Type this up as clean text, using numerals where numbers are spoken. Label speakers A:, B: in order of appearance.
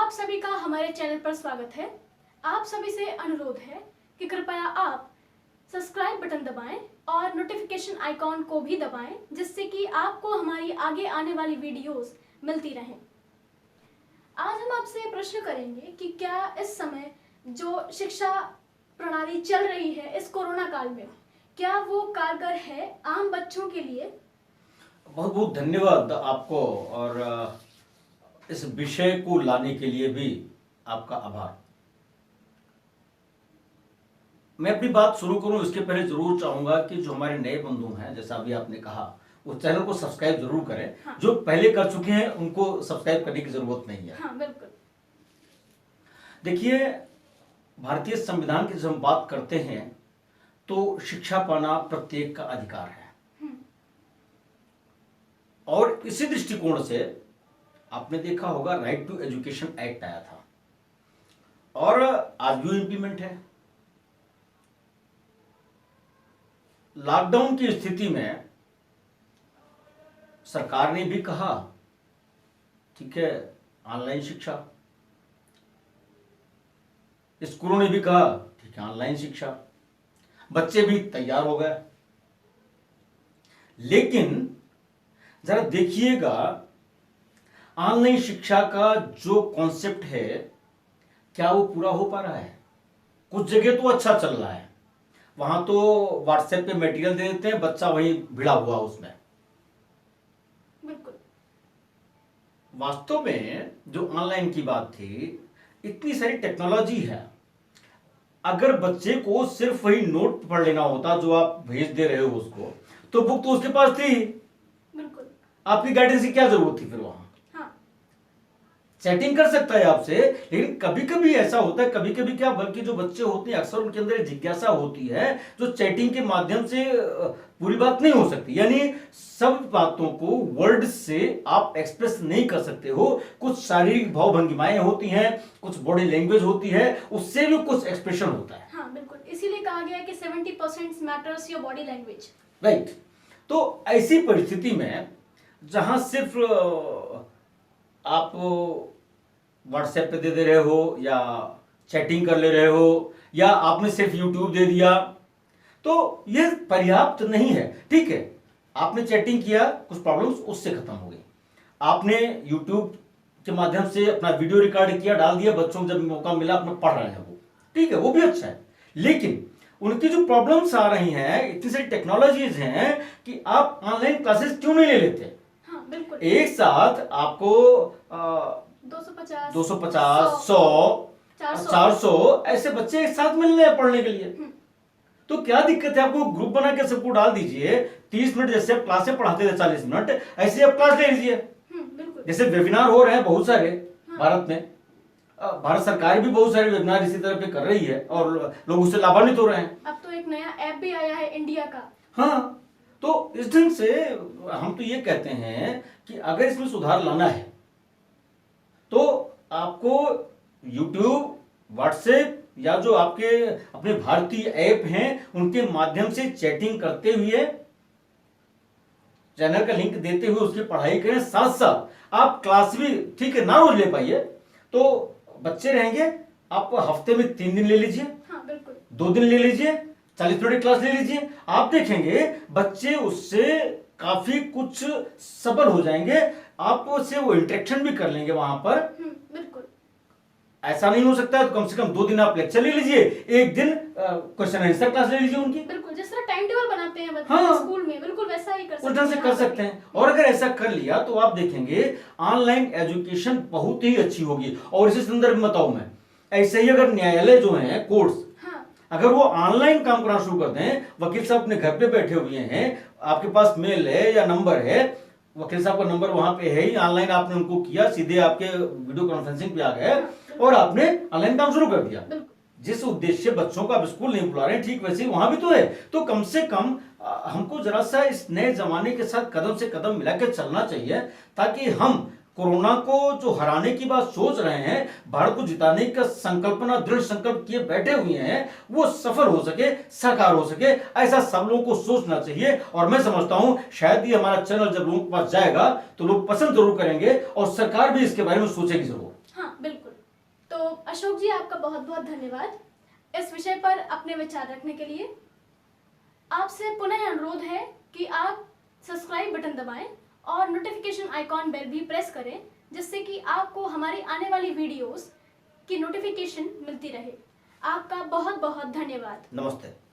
A: आप सभी का हमारे चैनल पर स्वागत है। आप सभी से अनुरोध है कि कृपया आप सब्सक्राइब बटन दबाएं और नोटिफिकेशन आइकॉन को भी दबाएं, जिससे कि आपको हमारी आगे आने वाली वीडियोस मिलती रहें। आज हम आपसे प्रश्न करेंगे कि क्या इस समय जो शिक्षा प्रणाली चल रही है इस कोरोना काल में, क्या वो कारगर है आम बच्चों के लिए?
B: बहुत बहुत धन्यवाद आपको और इस विषय को लाने के लिए भी आपका आभार। मैं अपनी बात शुरू करूं इसके पहले जरूर चाहूंगा कि जो हमारे नए बंधु हैं, जैसा अभी आपने कहा, वो चैनल को सब्सक्राइब जरूर करें।
A: हाँ।
B: जो पहले कर चुके हैं उनको सब्सक्राइब करने की जरूरत नहीं है।
A: हाँ, बिल्कुल।
B: देखिए, भारतीय संविधान की जब हम बात करते हैं तो शिक्षा पाना प्रत्येक का अधिकार है, और इसी दृष्टिकोण से आपने देखा होगा राइट टू एजुकेशन एक्ट आया था और आज भी इम्प्लीमेंट है। लॉकडाउन की स्थिति में सरकार ने भी कहा ठीक है ऑनलाइन शिक्षा, स्कूलों ने भी कहा ठीक है ऑनलाइन शिक्षा, बच्चे भी तैयार हो गए। लेकिन जरा देखिएगा, ऑनलाइन शिक्षा का जो कॉन्सेप्ट है क्या वो पूरा हो पा रहा है? कुछ जगह तो अच्छा चल रहा है, वहां तो व्हाट्सएप पे मटेरियल दे देते हैं, बच्चा वहीं भिड़ा हुआ उसमें।
A: बिल्कुल।
B: वास्तव में जो ऑनलाइन की बात थी, इतनी सारी टेक्नोलॉजी है, अगर बच्चे को सिर्फ वही नोट पढ़ लेना होता जो आप भेज दे रहे हो उसको, तो बुक तो उसके पास थी।
A: बिल्कुल।
B: आपकी गाइडेंस की क्या जरूरत थी फिर? वहां चैटिंग कर सकता है आपसे, लेकिन कभी कभी ऐसा होता है, कभी कभी क्या, बल्कि जो बच्चे होते हैं अक्सर उनके अंदर एक जिज्ञासा होती है जो चैटिंग के माध्यम से पूरी बात नहीं हो सकती। यानी सब बातों को वर्ड से आप एक्सप्रेस नहीं कर सकते हो। कुछ शारीरिक भाव भंगिमाएं होती हैं, कुछ बॉडी लैंग्वेज होती है, उससे भी कुछ एक्सप्रेशन होता है।
A: हाँ, बिल्कुल। इसीलिए कहा गया है कि 70% matters your body language.
B: Right. तो ऐसी परिस्थिति में जहां सिर्फ आप व्हाट्सएप पे दे रहे हो या चैटिंग कर ले रहे हो या आपने सिर्फ यूट्यूब दे दिया, तो यह पर्याप्त नहीं है। ठीक है, आपने चैटिंग किया, कुछ प्रॉब्लम्स उससे खत्म हो गई, आपने यूट्यूब के माध्यम से अपना वीडियो रिकॉर्ड किया, डाल दिया, बच्चों को जब मौका मिला अपना पढ़ रहे हैं वो, ठीक है, वो भी अच्छा है। लेकिन उनकी जो प्रॉब्लम्स आ रही हैं, इतनी सारी टेक्नोलॉजीज हैं कि आप ऑनलाइन क्लासेस क्यों नहीं ले लेते?
A: हाँ, बिल्कुल।
B: एक साथ आपको 250 100 400 ऐसे बच्चे एक साथ मिल रहे हैं पढ़ने के लिए, तो क्या दिक्कत है? आपको ग्रुप बना के सबको डाल दीजिए। 30 मिनट जैसे आप क्लासें पढ़ाते थे 40 मिनट, ऐसे आप क्लास ले लीजिए। जैसे वेबिनार हो रहे हैं बहुत सारे भारत में, भारत सरकार भी बहुत सारे वेबिनार इसी तरह पे कर रही है और लोग उससे लाभान्वित हो रहे हैं।
A: अब तो एक नया ऐप भी आया है इंडिया का। हाँ,
B: तो इस ढंग से हम तो ये कहते हैं कि अगर इसमें सुधार लाना है तो आपको YouTube, व्हाट्सएप या जो आपके अपने भारतीय ऐप हैं उनके माध्यम से चैटिंग करते हुए, चैनल का लिंक देते हुए उसकी पढ़ाई करें। साथ साथ आप क्लास भी ठीक है ना रोज ले पाइए तो बच्चे रहेंगे, आप हफ्ते में 3 दिन ले लीजिए।
A: हाँ, बिल्कुल।
B: 2 दिन ले लीजिए, 40 मिनट क्लास ले लीजिए, आप देखेंगे बच्चे उससे काफी कुछ सबल हो जाएंगे, आपसे वो इंटरेक्शन भी कर लेंगे वहां पर।
A: बिल्कुल।
B: ऐसा नहीं हो सकता है तो कम से कम 2 दिन आप लेक्चर ले लीजिए, 1 दिन क्वेश्चन आंसर क्लास ले लीजिए उनकी।
A: बिल्कुल, जिस तरह टाइम टेबल बनाते हैं बच्चे स्कूल में, बिल्कुल वैसा ही कर सकते हैं।
B: से कर सकते हैं। और अगर ऐसा कर लिया तो आप देखेंगे ऑनलाइन एजुकेशन बहुत ही अच्छी होगी। और इसी संदर्भ में बताऊं मैं, ऐसे ही अगर न्यायालय जो है कोर्ट्स, अगर वो ऑनलाइन काम करना शुरू कर दें, वकील साहब अपने घर पे बैठे हुए हैं, आपके पास मेल है या नंबर है, वकील साहब का नंबर वहां पे है ही, ऑनलाइन आपने उनको किया, सीधे आपके वीडियो कॉन्फ्रेंसिंग पे आ गए और आपने ऑनलाइन काम शुरू कर दिया। जिस उद्देश्य बच्चों को आप स्कूल नहीं बुला रहे हैं, ठीक वैसे ही वहां भी तो है। तो कम से कम हमको जरा सा इस नए जमाने के साथ कदम से कदम मिला के चलना चाहिए, ताकि हम कोरोना को जो हराने की बात सोच रहे हैं, भारत को जिताने का संकल्पना दृढ़ संकल्प किए बैठे हुए हैं, वो सफल हो सके, साकार हो सके, ऐसा सब लोगों को सोचना चाहिए। और मैं समझता हूं शायद ये हमारा चैनल जब लोगों के पास जाएगा तो लोग पसंद जरूर करेंगे और सरकार भी इसके बारे में सोचेगी जरूर।
A: हाँ, बिल्कुल। तो अशोक जी, आपका बहुत बहुत धन्यवाद इस विषय पर अपने विचार रखने के लिए। आपसे पुनः अनुरोध है कि आप सब्सक्राइब बटन दबाएं और नोटिफिकेशन आइकॉन बेल भी प्रेस करें, जिससे कि आपको हमारी आने वाली वीडियोस की नोटिफिकेशन मिलती रहे। आपका बहुत बहुत धन्यवाद।
B: नमस्ते।